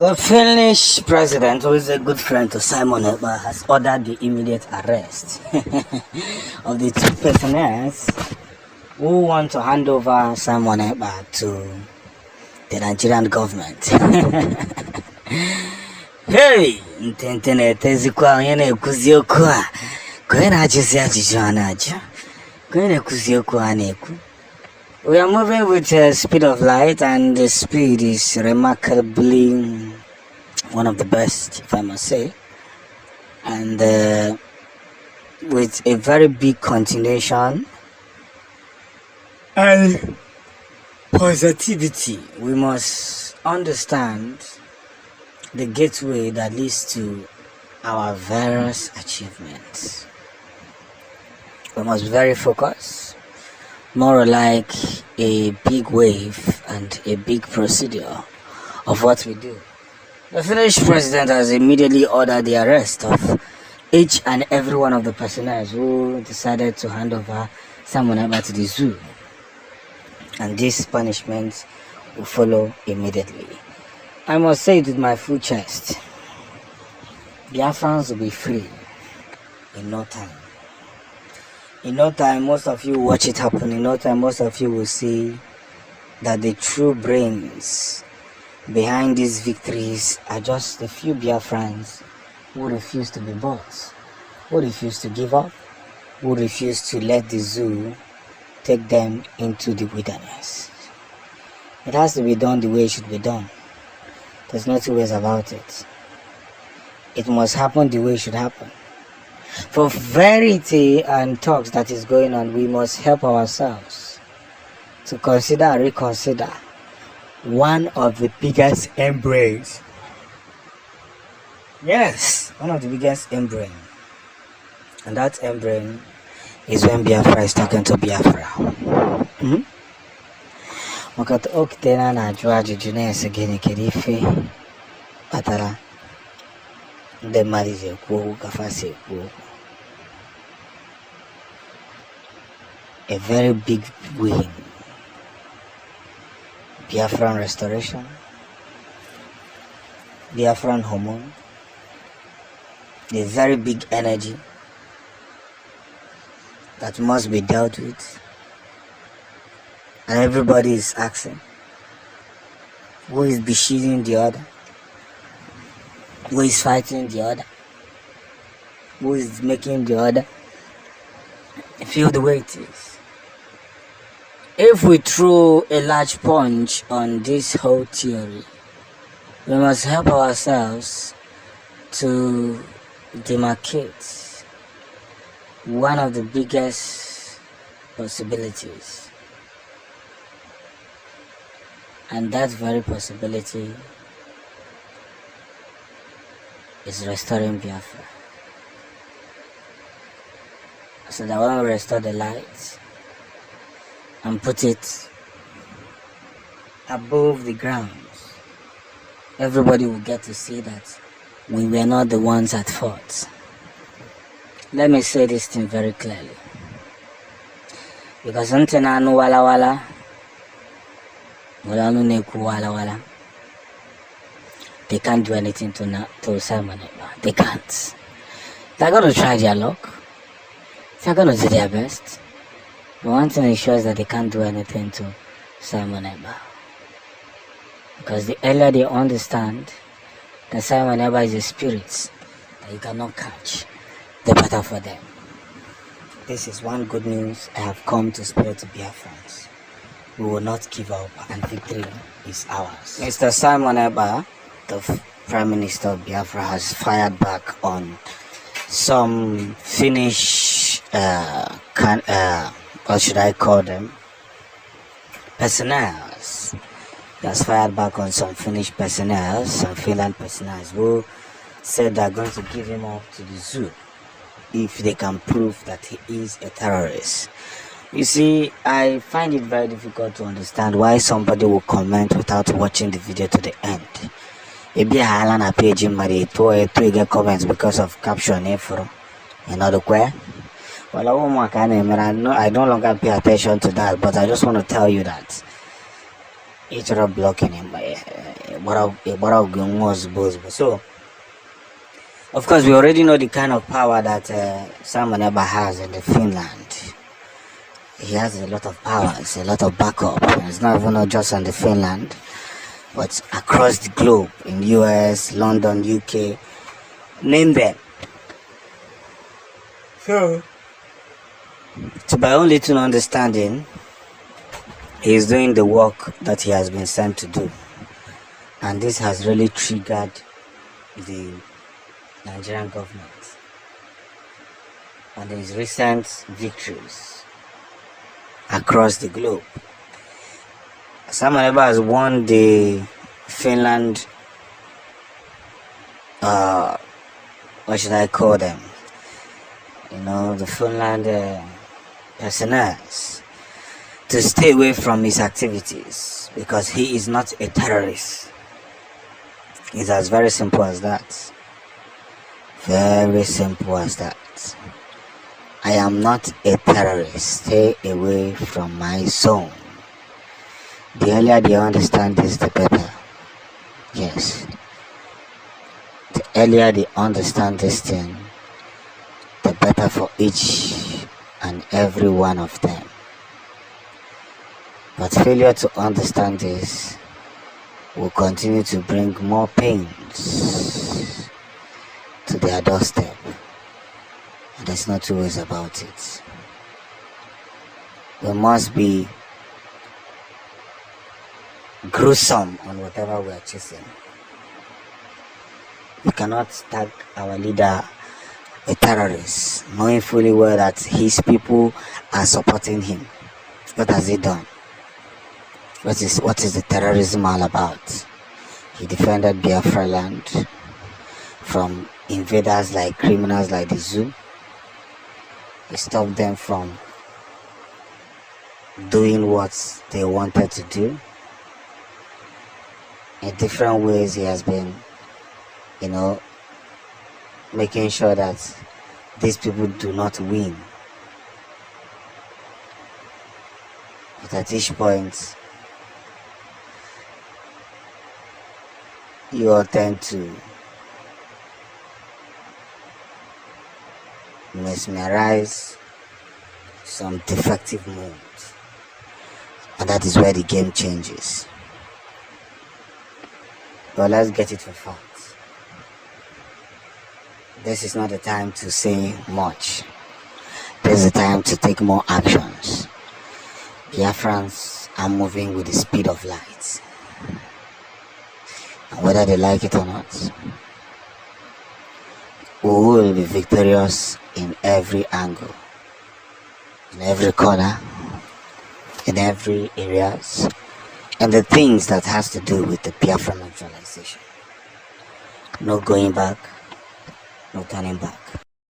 The Finnish president, who is a good friend to Simon Ekpa, has ordered the immediate arrest of the two personnels who want to hand over Simon Ekpa to the Nigerian government. Hey! Ntentene onye na-ekwuzi okwu a ka onye na-ajụzi ajụjụ a na-ajụ ka onye na-ekwuzi okwu a na-ekwu. We are moving with the speed of light, and the speed is remarkably one of the best, if I must say, and with a very big continuation and positivity. We must understand the gateway that leads to our various achievements. We must be very focused, more like a big wave and a big procedure of what we do. The Finnish president has immediately ordered the arrest of each and every one of the personnel who decided to hand over Simon Ekpa to the zoo, and this punishment will follow immediately. I must say it with my full chest: Biafrans will be free in no time. In no time, most of you watch it happen. In no time, most of you will see that the true brains behind these victories are just a few Biafrans who refuse to be bought, who refuse to give up, who refuse to let the zoo take them into the wilderness. It has to be done the way it should be done. There's no two ways about it. It must happen the way it should happen. For verity and talks that is going on, we must help ourselves to consider and reconsider one of the biggest embrace. Yes, one of the biggest embrace. And that embrace is when Biafra is talking to Biafra. Wakati okitena na ajua jujune gini kirifi patara nde marize kuhu kafasi kuhu. A very big win. Biafran restoration, Biafran hormone, the very big energy that must be dealt with, and everybody is asking, who is beshielding the other? Who is fighting the other? Who is making the other feel the way it is? If we throw a large punch on this whole theory, we must help ourselves to demarcate one of the biggest possibilities. And that very possibility is restoring Biafra. So that when we restore the light and put it above the ground, everybody will get to see that we were not the ones at fault. Let me say this thing very clearly, because until I know wala wala, they can't do anything to Simon Ekpa. They can't. They're going to try their luck. They're going to do their best. But one thing ensures that they can't do anything to Simon Ekpa. Because the earlier they understand that Simon Ekpa is a spirit that you cannot catch, the better for them. This is one good news I have come to spread to Biafrans. We will not give up, and victory is ours. Mr. Simon Ekpa, the Prime Minister of Biafra, has fired back on some Finnish, what should I call them? Personnel. He has fired back on some Finnish personnel, some Finland personnel, who said they're going to give him up to the zoo if they can prove that he is a terrorist. You see, I find it very difficult to understand why somebody will comment without watching the video to the end. Maybe I na page in my to comments because of caption for another queer. Well, I no longer pay attention to that, but I just want to tell you that it's not blocking him. So, of course, we already know the kind of power that Simon Ekpa has in the Finland. He has a lot of powers, a lot of backup. And it's not just on the Finland, but across the globe, in US, London, UK, name them. So, to my own little understanding, he is doing the work that he has been sent to do. And this has really triggered the Nigerian government and his recent victories across the globe. Simon Ekpa has won the Finland, what should I call them? The Finland personnels to stay away from his activities because he is not a terrorist. It's as very simple as that. Very simple as that. I am not a terrorist. Stay away from my zone. The earlier they understand this, the better. Yes. The earlier they understand this thing, the better for each and every one of them. But failure to understand this will continue to bring more pains to their doorstep. And there's no two ways about it. We must be gruesome on whatever we are chasing. We cannot tag our leader a terrorist, knowing fully well that his people are supporting him. What has he done? What is the terrorism all about? He defended Biafra land from invaders like criminals like the zoo. He stopped them from doing what they wanted to do. In different ways he has been, making sure that these people do not win. But at each point, you all tend to mesmerize some defective moves, and that is where the game changes. But let's get it for facts. This is not the time to say much. This is the time to take more actions. Biafrans are moving with the speed of light. And whether they like it or not, we will be victorious in every angle, in every corner, in every areas, and the things that has to do with the Biafran neutralization. No going back, no turning back.